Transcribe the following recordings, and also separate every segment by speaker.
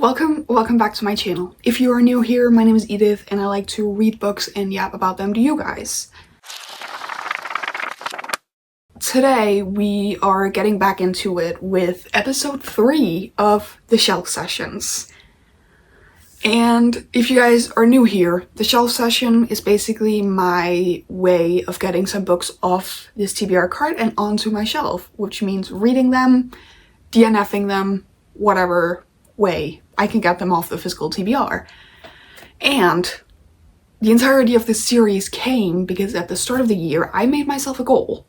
Speaker 1: Welcome back to my channel. If you are new here, my name is Edith and I like to read books and yap about them to you guys. Today we are getting back into it with episode 3 of the shelf sessions. And if you guys are new here, the shelf session is basically my way of getting some books off this TBR cart and onto my shelf, which means reading them, DNFing them, whatever way I can get them off the physical TBR. And the entirety of this series came because at the start of the year, I made myself a goal.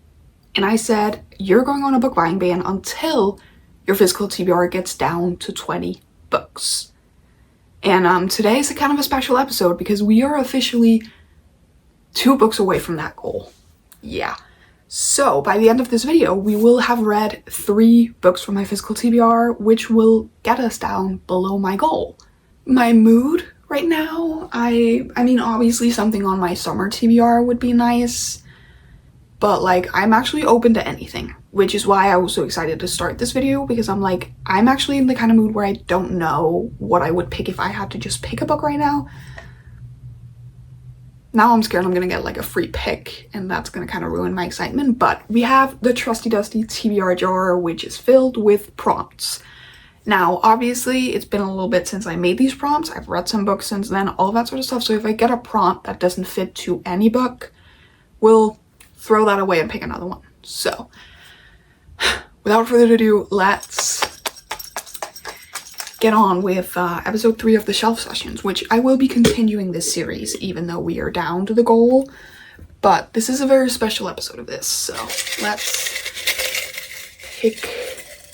Speaker 1: And I said, you're going on a book buying ban until your physical TBR gets down to 20 books. And today is a kind of a special episode because we are officially 2 books away from that goal. Yeah. So by the end of this video, we will have read 3 books from my physical TBR, which will get us down below my goal. My mood right now, I mean, obviously something on my summer TBR would be nice, but like, I'm actually open to anything, which is why I was so excited to start this video, because I'm like, I'm actually in the kind of mood where I don't know what I would pick if I had to just pick a book right now. Now I'm scared I'm gonna get like a free pick and that's gonna kind of ruin my excitement, but we have the trusty dusty TBR jar, which is filled with prompts. Now, obviously it's been a little bit since I made these prompts. I've read some books since then, all that sort of stuff. So if I get a prompt that doesn't fit to any book, we'll throw that away and pick another one. So without further ado, let's get on with episode 3 of the shelf sessions, which I will be continuing this series even though we are down to the goal, but this is a very special episode of this, so let's pick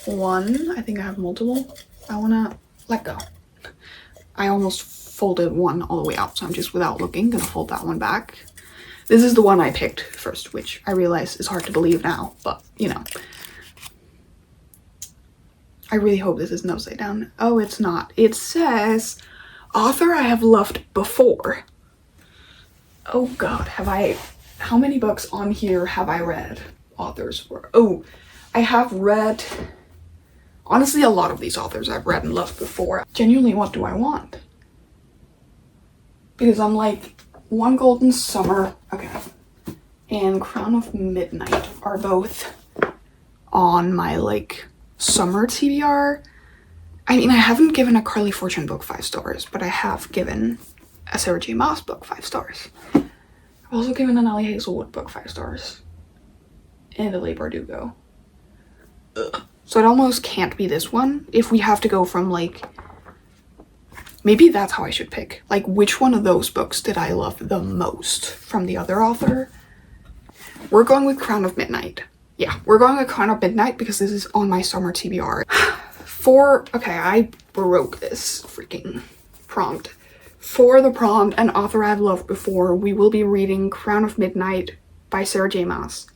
Speaker 1: one. I think I have multiple. I wanna let go. I almost folded one all the way out, so I'm just, without looking, gonna fold that one back. This is the one I picked first, which I realize is hard to believe now, but you know. I really hope this isn't upside down. Oh, it's not. It says, author I have loved before. Oh god, how many books on here have I read authors for? Oh, I have read, honestly, a lot of these authors I've read and loved before. Genuinely, what do I want? Because I'm like, One Golden Summer, okay, and Crown of Midnight are both on my like summer TBR. I mean, I haven't given a Carly Fortune book 5 stars, but I have given a Sarah J Maas book 5 stars. I've also given an Ellie Hazelwood book 5 stars. And a Leigh Bardugo. Ugh. So it almost can't be this one. If we have to go from like, maybe that's how I should pick. Like, which one of those books did I love the most from the other author? We're going with Crown of Midnight. Yeah, we're going with Crown of Midnight because this is on my summer TBR. Okay, I broke this freaking prompt. For the prompt, an author I've loved before, we will be reading Crown of Midnight by Sarah J Maas.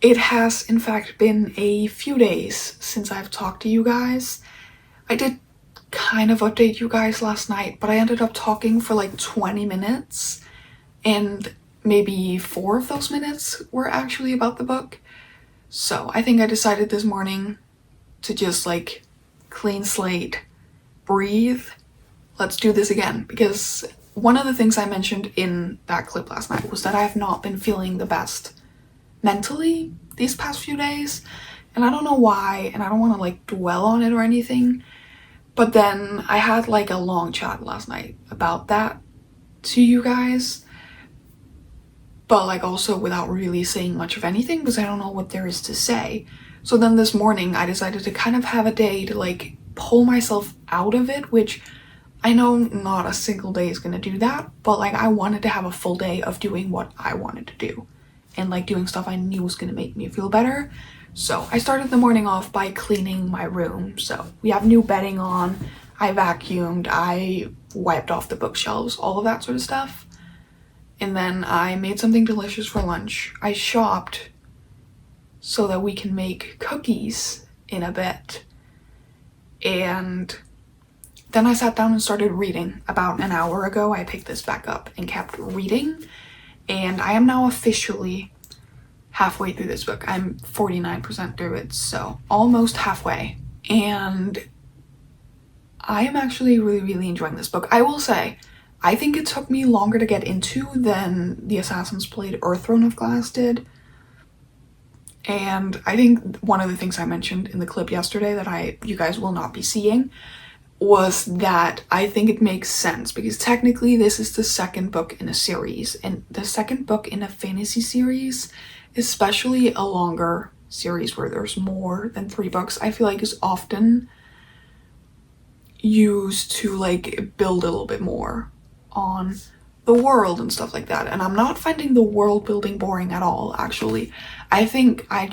Speaker 1: It has, in fact, been a few days since I've talked to you guys. I did kind of update you guys last night, but I ended up talking for like 20 minutes, and maybe 4 of those minutes were actually about the book. So I think I decided this morning to just like clean slate, breathe, let's do this again. Because one of the things I mentioned in that clip last night was that I have not been feeling the best mentally these past few days, and I don't know why, and I don't want to like dwell on it or anything, but then I had like a long chat last night about that to you guys, but like also without really saying much of anything because I don't know what there is to say. So then this morning I decided to kind of have a day to like pull myself out of it, which I know not a single day is gonna do that, but like I wanted to have a full day of doing what I wanted to do and like doing stuff I knew was gonna make me feel better. So I started the morning off by cleaning my room. So we have new bedding on, I vacuumed, I wiped off the bookshelves, all of that sort of stuff. And then I made something delicious for lunch. I shopped so that we can make cookies in a bit. And then I sat down and started reading. About an hour ago, I picked this back up and kept reading. And I am now officially halfway through this book. I'm 49% through it, so almost halfway. And I am actually really, really enjoying this book. I will say, I think it took me longer to get into than the Assassin's Blade or Throne of Glass did. And I think one of the things I mentioned in the clip yesterday that you guys will not be seeing was that I think it makes sense because technically this is the second book in a series, and the second book in a fantasy series, especially a longer series where there's more than 3 books, I feel like is often used to like build a little bit more on the world and stuff like that. And I'm not finding the world building boring at all, actually. I think I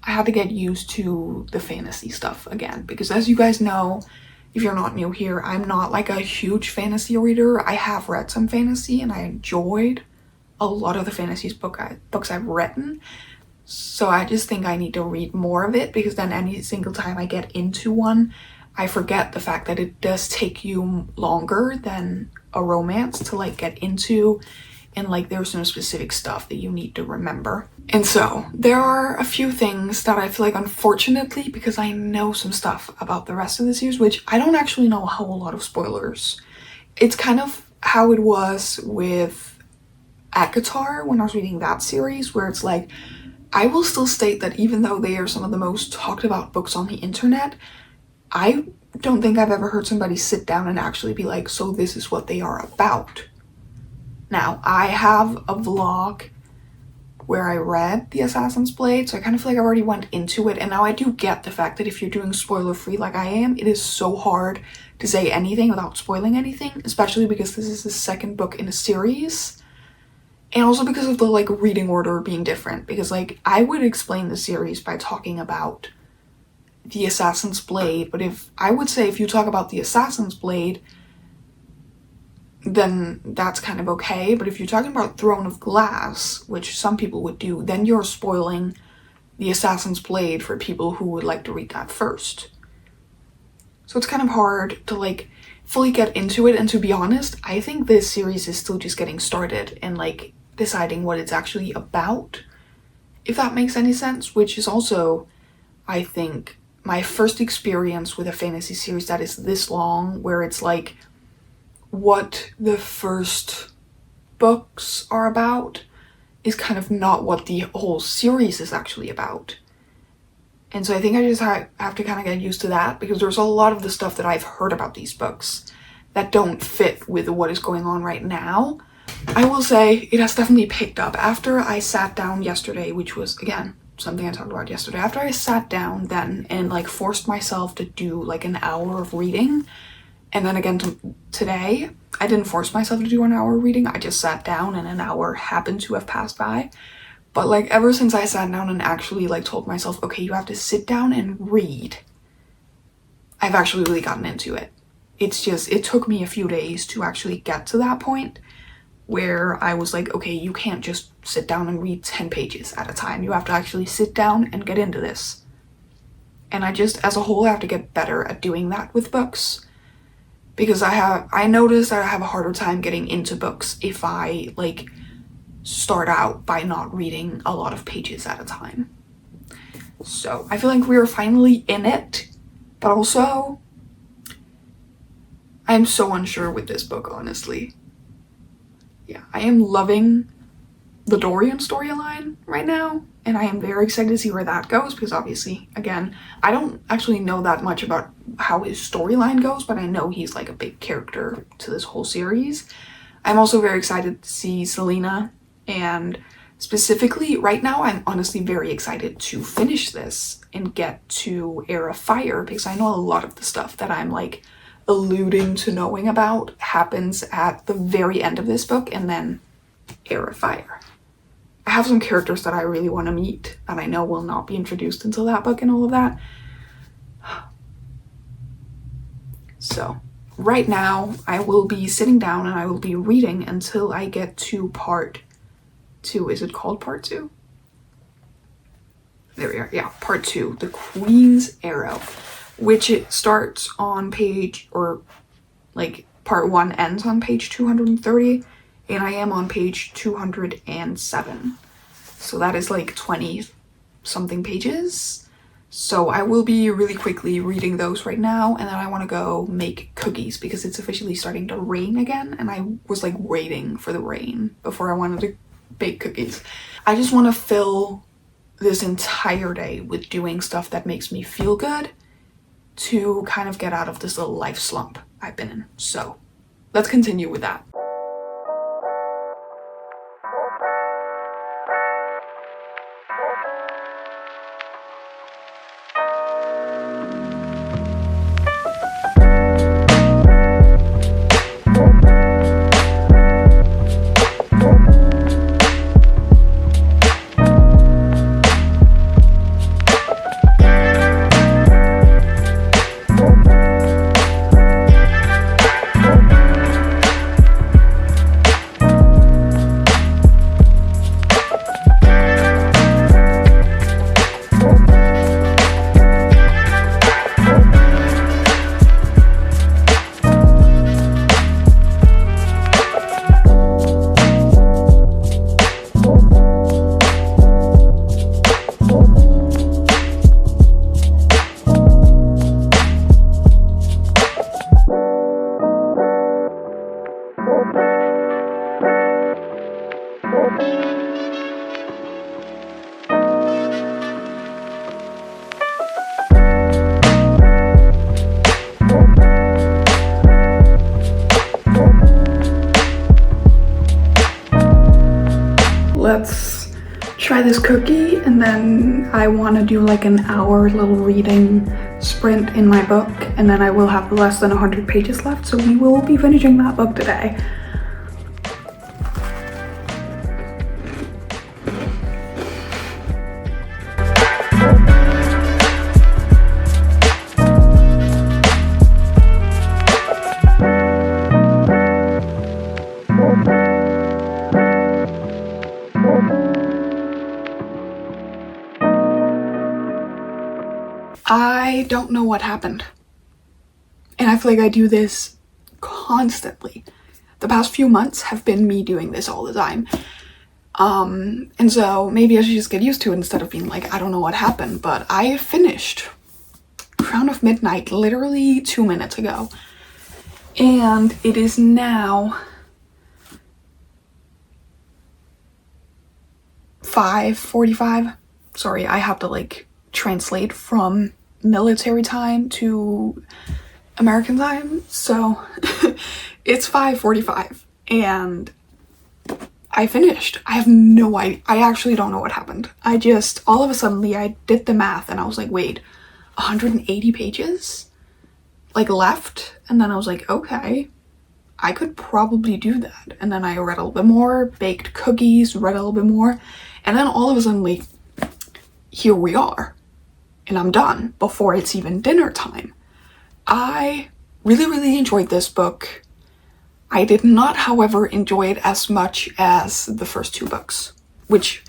Speaker 1: had to get used to the fantasy stuff again, because as you guys know, if you're not new here, I'm not like a huge fantasy reader. I have read some fantasy and I enjoyed a lot of the fantasy books I've written. So I just think I need to read more of it, because then any single time I get into one, I forget the fact that it does take you longer than a romance to like get into, and like there's some specific stuff that you need to remember. And so there are a few things that I feel like, unfortunately, because I know some stuff about the rest of the series, which I don't actually know a whole lot of spoilers. It's kind of how it was with ACOTAR when I was reading that series, where it's like, I will still state that even though they are some of the most talked about books on the internet, I don't think I've ever heard somebody sit down and actually be like, so this is what they are about. Now, I have a vlog where I read The Assassin's Blade, so I kind of feel like I already went into it, and now I do get the fact that if you're doing spoiler-free like I am, it is so hard to say anything without spoiling anything, especially because this is the second book in a series, and also because of the like reading order being different, because like I would explain the series by talking about The Assassin's Blade, but if you talk about The Assassin's Blade, then that's kind of okay. But if you're talking about Throne of Glass, which some people would do, then you're spoiling The Assassin's Blade for people who would like to read that first. So it's kind of hard to like fully get into it, and to be honest, I think this series is still just getting started and like deciding what it's actually about, if that makes any sense, which is also, I think, my first experience with a fantasy series that is this long, where it's like what the first books are about is kind of not what the whole series is actually about. And so I think I just have to kind of get used to that, because there's a lot of the stuff that I've heard about these books that don't fit with what is going on right now. I will say it has definitely picked up after I sat down yesterday, which was, again, something I talked about yesterday. After I sat down then and like forced myself to do like an hour of reading, and then again today, I didn't force myself to do an hour of reading, I just sat down and an hour happened to have passed by. But like ever since I sat down and actually like told myself, okay, you have to sit down and read, I've actually really gotten into it. It's just, it took me a few days to actually get to that point where I was like, okay, you can't just sit down and read 10 pages at a time. You have to actually sit down and get into this. And I just, as a whole, have to get better at doing that with books. Because I noticed that I have a harder time getting into books if I, like, start out by not reading a lot of pages at a time. So I feel like we are finally in it, but also I am so unsure with this book, honestly. Yeah, I am loving the Dorian storyline right now, and I am very excited to see where that goes, because obviously, again, I don't actually know that much about how his storyline goes, but I know he's like a big character to this whole series. I'm also very excited to see Selena, and specifically right now I'm honestly very excited to finish this and get to Heir of Fire, because I know a lot of the stuff that I'm like alluding to knowing about happens at the very end of this book, and then Heir of Fire. I have some characters that I really want to meet that I know will not be introduced until that book and all of that. So right now I will be sitting down and I will be reading until I get to part 2. Is it called part 2? There we are. Yeah, part 2, The Queen's Arrow, which it starts on page, or like part 1 ends on page 230, and I am on page 207. So that is like 20 something pages. So I will be really quickly reading those right now, and then I want to go make cookies because it's officially starting to rain again, and I was like waiting for the rain before I wanted to bake cookies. I just want to fill this entire day with doing stuff that makes me feel good to kind of get out of this little life slump I've been in. So let's continue with that. Let's try this cookie, and then I want to do like an hour little reading sprint in my book, and then I will have less than 100 pages left, so we will be finishing that book today. I don't know what happened. And I feel like I do this constantly. The past few months have been me doing this all the time. And so maybe I should just get used to it instead of being like, I don't know what happened. But I finished Crown of Midnight literally 2 minutes ago. And it is now 5:45. Sorry, I have to like translate from military time to American time, so it's 5:45 and I finished. I have no idea. I actually don't know what happened. I just, all of a sudden, I did the math and I was like, wait, 180 pages like left? And then I was like, okay, I could probably do that. And then I read a little bit more, baked cookies, read a little bit more, and then all of a sudden, like, here we are. And I'm done before it's even dinner time. I really enjoyed this book. I did not, however, enjoy it as much as the first 2 books, which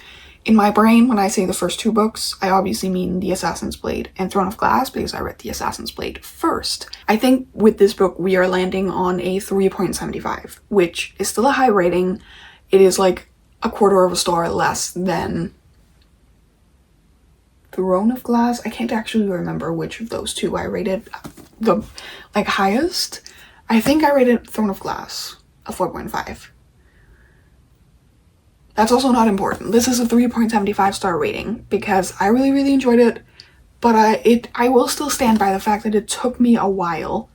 Speaker 1: In my brain, when I say the first two books, I obviously mean The Assassin's Blade and Throne of Glass because I read The Assassin's Blade first. I think with this book, we are landing on a 3.75, which is still a high rating. It is like a quarter of a star less than Throne of Glass. I can't actually remember which of those two I rated the like highest. I think I rated Throne of Glass a 4.5. That's also not important. This is a 3.75 star rating because I really enjoyed it, but I will still stand by the fact that it took me a while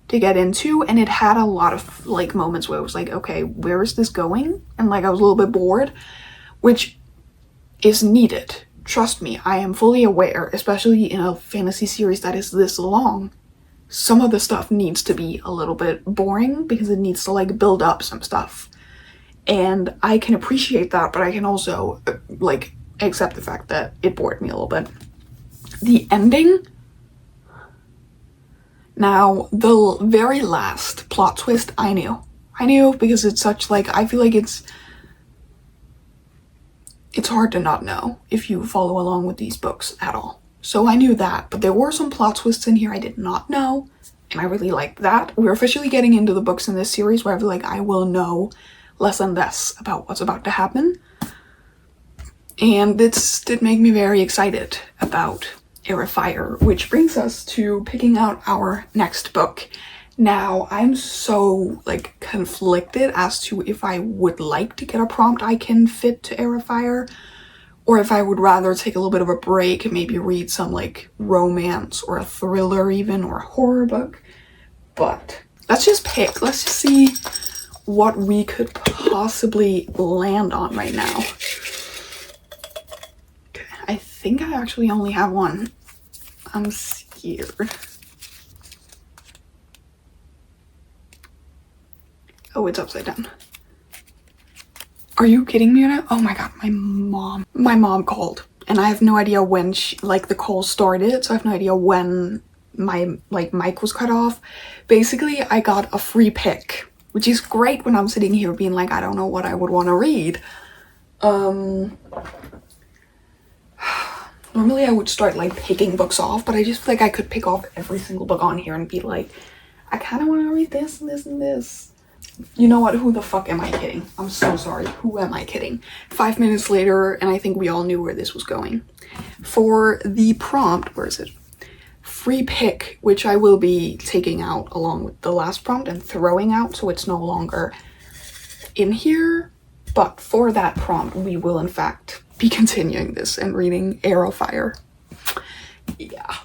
Speaker 1: to get into, and it had a lot of like moments where it was like, okay, where is this going? And like I was a little bit bored, which is needed. Trust me, I am fully aware, especially in a fantasy series that is this long, some of the stuff needs to be a little bit boring because it needs to like build up some stuff. And I can appreciate that, but I can also like accept the fact that it bored me a little bit. The ending. Now, the very last plot twist, I knew because it's such like, I feel like it's hard to not know if you follow along with these books at all. So I knew that, but there were some plot twists in here I did not know, and I really liked that. We're officially getting into the books in this series where I feel like I will know less and less about what's about to happen. And this did make me very excited about Heir of Fire, which brings us to picking out our next book. Now, I'm so like conflicted as to if I would like to get a prompt I can fit to Heir of Fire, or if I would rather take a little bit of a break and maybe read some like romance or a thriller even, or a horror book. But let's just pick. Let's just see what we could possibly land on right now. Okay, I think I actually only have one. I'm scared. Oh, it's upside down. Are you kidding me right now? Oh my god, my mom called, and I have no idea when she, like, the call started, so I have no idea when my like mic was cut off. Basically, I got a free pick, which is great when I'm sitting here being like, I don't know what I would want to read. Normally I would start like picking books off, but I just feel like I could pick off every single book on here and be like, I kind of want to read this and this and this. You know what? Who the fuck am I kidding? I'm so sorry. Who am I kidding? 5 minutes later, and I think we all knew where this was going. For the prompt, where is it? Free pick, which I will be taking out along with the last prompt and throwing out, so it's no longer in here. But for that prompt, we will in fact be continuing this and reading Heir of Fire. Yeah.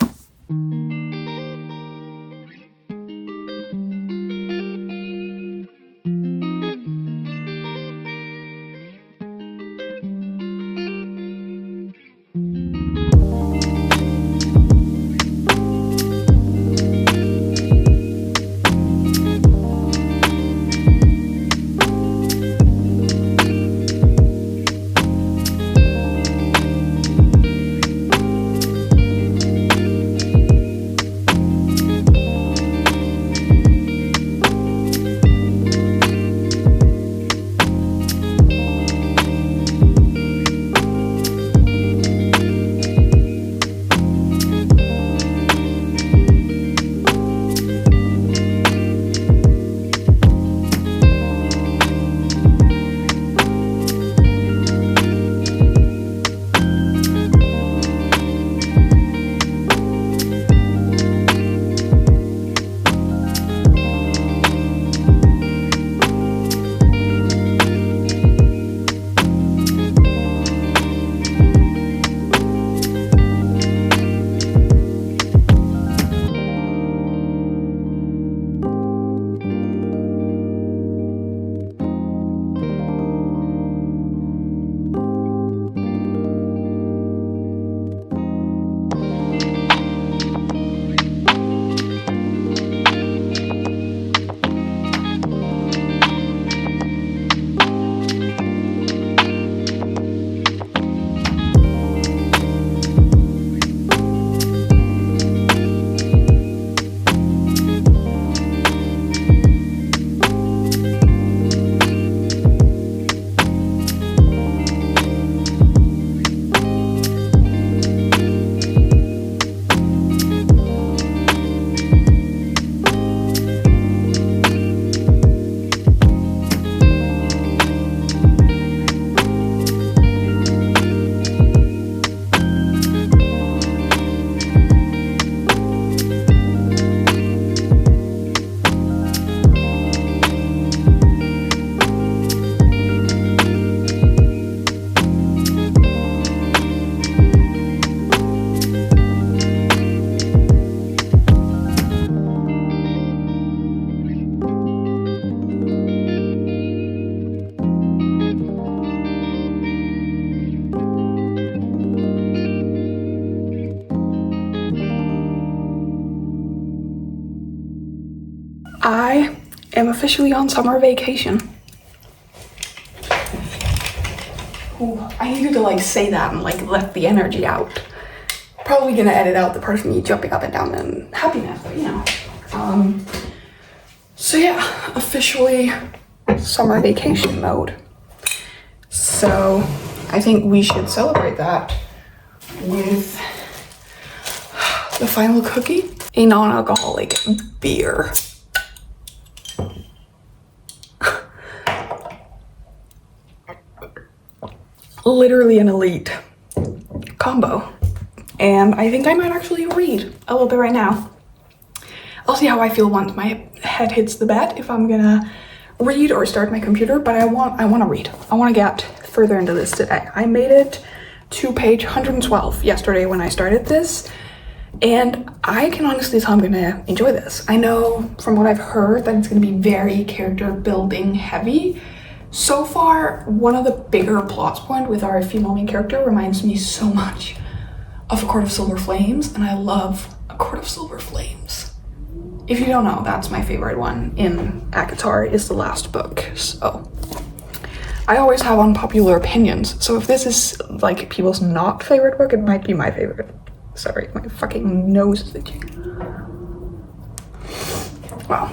Speaker 1: am officially on summer vacation. Ooh, I needed to like say that and like let the energy out. Probably gonna edit out the part of me jumping up and down in happiness, but you know. So yeah, officially summer vacation mode. So I think we should celebrate that with the final cookie, a non-alcoholic beer. Literally an elite combo. And I think I might actually read a little bit right now. I'll see how I feel once my head hits the bed, if I'm gonna read or start my computer, but I want to read. I want to get further into this today. I made it to page 112 yesterday when I started this, and I can honestly tell I'm gonna enjoy this. I know from what I've heard that it's gonna be very character building heavy. So far, one of the bigger plot points with our female main character reminds me so much of A Court of Silver Flames, and I love A Court of Silver Flames. If you don't know, that's my favorite one in ACOTAR, is the last book. So I always have unpopular opinions. So if this is like people's not favorite book, it might be my favorite. Sorry, my fucking nose is itchy. Wow.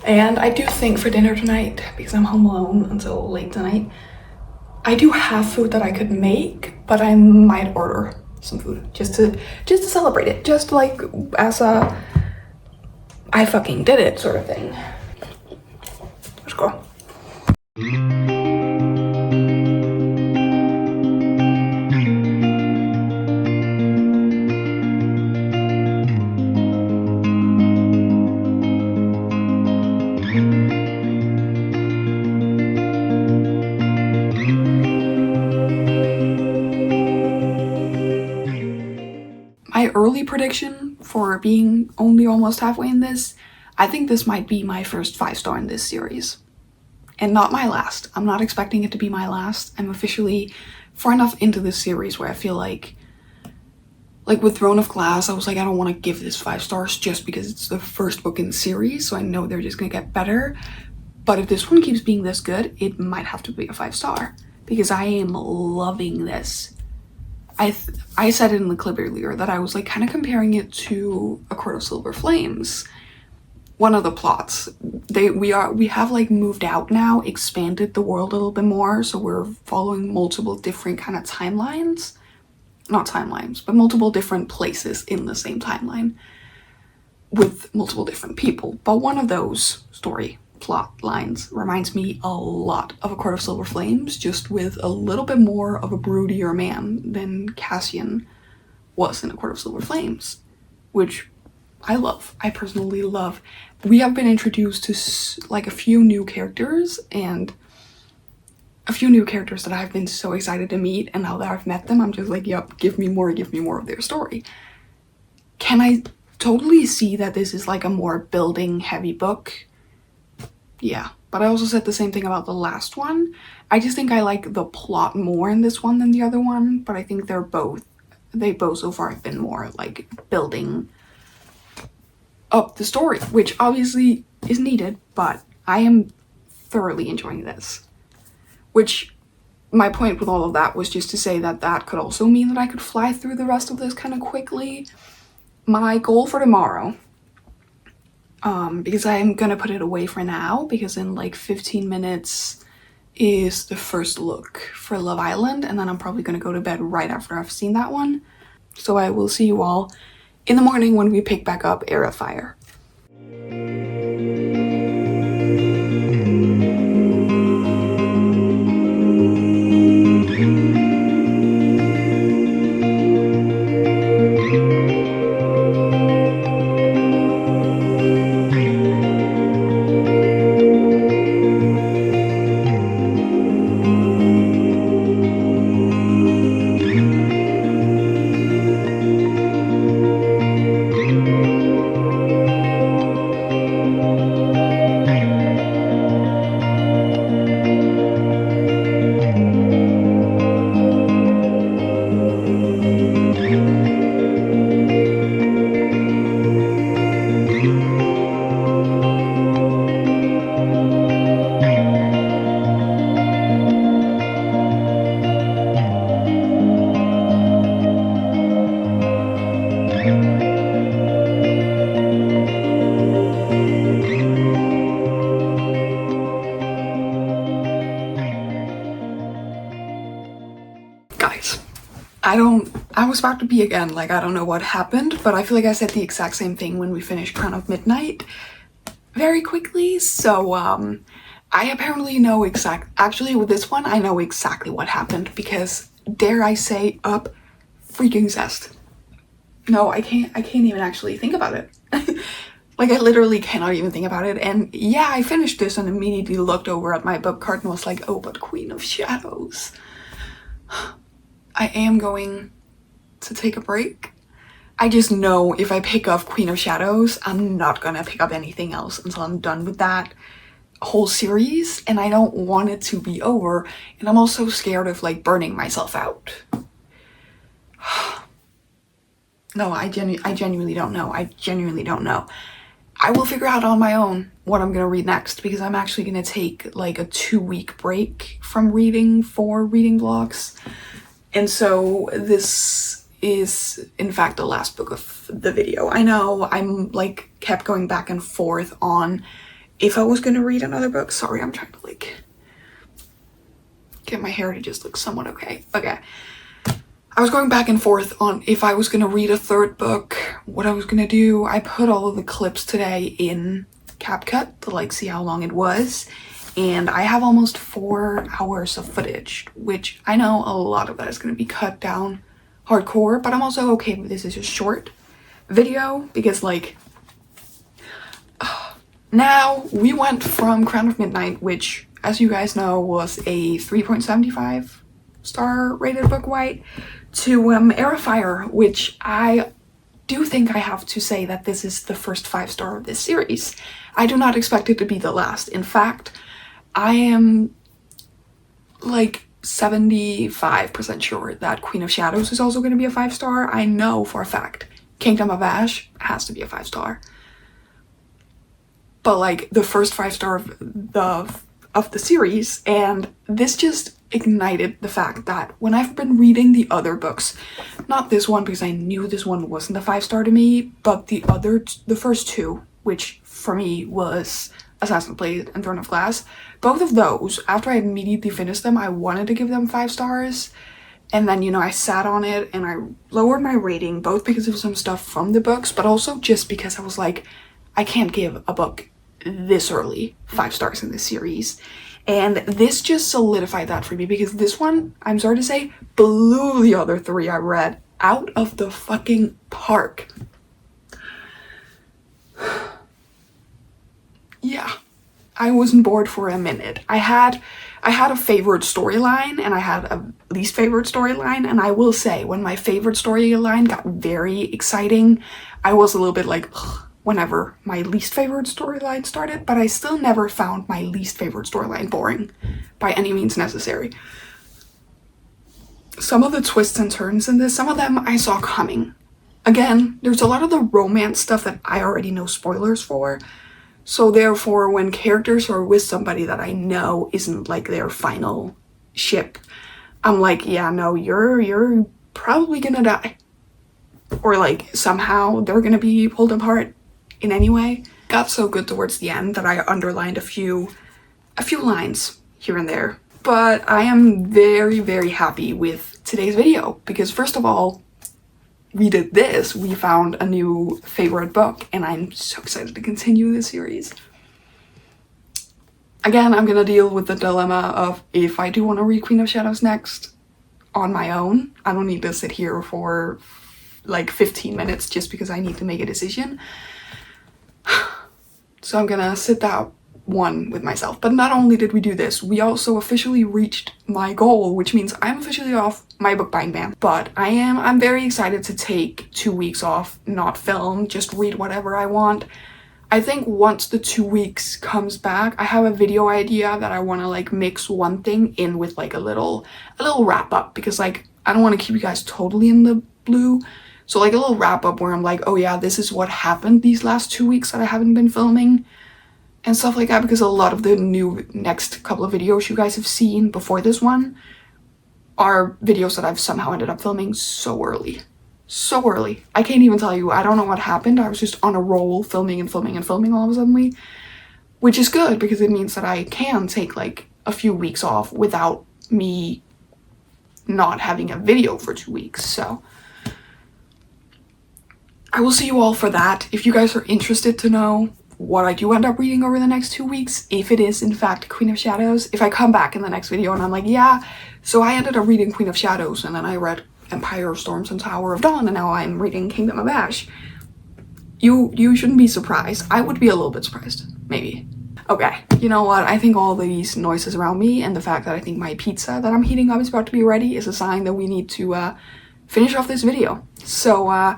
Speaker 1: And I do think for dinner tonight, because I'm home alone until late tonight, I do have food that I could make, but I might order some food just to celebrate it, just like as a I fucking did it sort of thing. Let's go. My early prediction for being only almost halfway in this, I think this might be my first 5-star in this series. And not my last. I'm not expecting it to be my last. I'm officially far enough into this series where I feel like with Throne of Glass, I was like, I don't want to give this 5 stars just because it's the first book in the series, so I know they're just gonna get better. But if this one keeps being this good, it might have to be a 5-star because I am loving this. I said it in the clip earlier that I was like kind of comparing it to A Court of Silver Flames. One of the plots, we have like moved out now, expanded the world a little bit more, so we're following multiple different kind of timelines. Not timelines, but multiple different places in the same timeline with multiple different people. But one of those story plot lines reminds me a lot of A Court of Silver Flames, just with a little bit more of a broodier man than Cassian was in A Court of Silver Flames, which I love. I personally love. We have been introduced to like a few new characters and a few new characters that I've been so excited to meet, and now that I've met them, I'm just like, yep, give me more of their story. Can I totally see that this is like a more building heavy book? Yeah, but I also said the same thing about the last one. I just think I like the plot more in this one than the other one, but I think they both so far have been more like building up the story, which obviously is needed, but I am thoroughly enjoying this. Which, my point with all of that was just to say that that could also mean that I could fly through the rest of this kind of quickly. My goal for tomorrow, because I'm gonna put it away for now, because in like 15 minutes is the first look for Love Island, and then I'm probably gonna go to bed right after I've seen that one. So I will see you all in the morning when we pick back up Heir of Fire. I was about to be again, like, I don't know what happened, but I feel like I said the exact same thing when we finished Crown of Midnight very quickly, so, I apparently know actually with this one, I know exactly what happened, because, dare I say, up freaking zest. No, I can't even actually think about it. Like, I literally cannot even think about it, and yeah, I finished this and immediately looked over at my book cart and was like, oh, but Queen of Shadows. I am going to take a break. I just know if I pick up Queen of Shadows, I'm not gonna pick up anything else until I'm done with that whole series, and I don't want it to be over, and I'm also scared of like burning myself out. No, I genuinely don't know. I genuinely don't know. I will figure out on my own what I'm gonna read next, because I'm actually gonna take like a 2-week break from reading for reading vlogs. And so this is in fact the last book of the video. I know I'm like kept going back and forth on if I was gonna read another book. Sorry, I'm trying to like get my hair to just look somewhat okay. Okay. I was going back and forth on if I was gonna read a third book, what I was gonna do. I put all of the clips today in CapCut to like see how long it was. And I have almost 4 hours of footage, which I know a lot of that is going to be cut down hardcore, but I'm also okay with this as a short video because like now we went from Crown of Midnight, which as you guys know was a 3.75 star rated book white, to Air of Fire, which I do think I have to say that this is the first 5-star of this series. I do not expect it to be the last. In fact, I am like 75% sure that Queen of Shadows is also going to be a 5-star. I know for a fact Kingdom of Ash has to be a 5-star. But like the first 5-star of the series, and this just ignited the fact that when I've been reading the other books, not this one because I knew this one wasn't a 5-star to me, but the first 2, which for me was Assassin's Blade and Throne of Glass, both of those, after I immediately finished them, I wanted to give them 5 stars. And then, you know, I sat on it and I lowered my rating, both because of some stuff from the books, but also just because I was like, I can't give a book this early 5 stars in this series. And this just solidified that for me, because this one, I'm sorry to say, blew the other 3 I read out of the fucking park. Yeah, I wasn't bored for a minute. I had a favorite storyline and I had a least favorite storyline, and I will say when my favorite storyline got very exciting, I was a little bit like ugh, whenever my least favorite storyline started, but I still never found my least favorite storyline boring by any means necessary. Some of the twists and turns in this, some of them I saw coming. Again, there's a lot of the romance stuff that I already know spoilers for. So therefore, when characters are with somebody that I know isn't like their final ship, I'm like, yeah, no, you're probably gonna die. Or like somehow they're gonna be pulled apart in any way. Got so good towards the end that I underlined a few lines here and there. But I am very, very happy with today's video because first of all, we did this, we found a new favorite book, and I'm so excited to continue this series. Again, I'm gonna deal with the dilemma of if I do want to read Queen of Shadows next on my own, I don't need to sit here for like 15 minutes just because I need to make a decision. So I'm gonna sit that one with myself. But not only did we do this, we also officially reached my goal, which means I'm officially off my book buying ban. But I'm very excited to take 2 weeks off, not film, just read whatever I want. I think once the 2 weeks comes back, I have a video idea that I want to like mix one thing in with like a little wrap up, because like I don't want to keep you guys totally in the blue. So like a little wrap up where I'm like, oh yeah, this is what happened these last 2 weeks that I haven't been filming and stuff like that, because a lot of the new next couple of videos you guys have seen before this one are videos that I've somehow ended up filming so early. So early. I can't even tell you. I don't know what happened. I was just on a roll filming and filming and filming all of a sudden, which is good because it means that I can take like a few weeks off without me not having a video for 2 weeks. So I will see you all for that. If you guys are interested to know what I do end up reading over the next 2 weeks, if it is in fact Queen of Shadows, if I come back in the next video and I'm like, yeah, so I ended up reading Queen of Shadows and then I read Empire of Storms and Tower of Dawn and now I'm reading Kingdom of Ash, you shouldn't be surprised. I would be a little bit surprised, maybe. Okay, you know what? I think all these noises around me and the fact that I think my pizza that I'm heating up is about to be ready is a sign that we need to finish off this video. So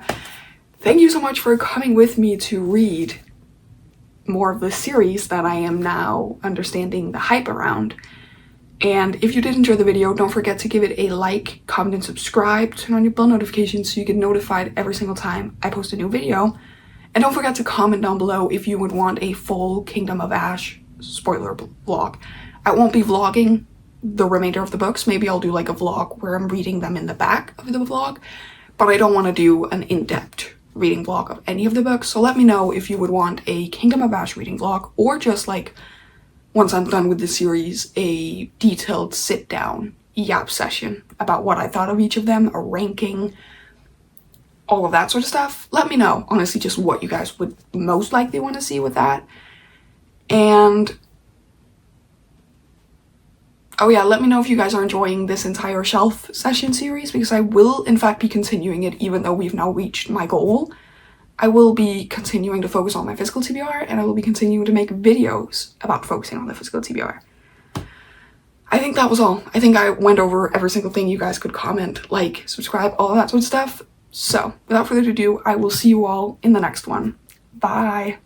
Speaker 1: thank you so much for coming with me to read more of the series that I am now understanding the hype around. And if you did enjoy the video, don't forget to give it a like, comment, and subscribe. Turn on your bell notifications so you get notified every single time I post a new video. And don't forget to comment down below if you would want a full Kingdom of Ash spoiler vlog. I won't be vlogging the remainder of the books. Maybe I'll do like a vlog where I'm reading them in the back of the vlog, but I don't want to do an in-depth reading vlog of any of the books. So let me know if you would want a Kingdom of Ash reading vlog, or just like, once I'm done with the series, a detailed sit-down yap session about what I thought of each of them, a ranking, all of that sort of stuff. Let me know, honestly, just what you guys would most likely want to see with that. And oh yeah, let me know if you guys are enjoying this entire shelf session series, because I will in fact be continuing it even though we've now reached my goal. I will be continuing to focus on my physical TBR, and I will be continuing to make videos about focusing on the physical TBR. I think that was all. I think I went over every single thing you guys could comment, like, subscribe, all of that sort of stuff. So without further ado, I will see you all in the next one. Bye.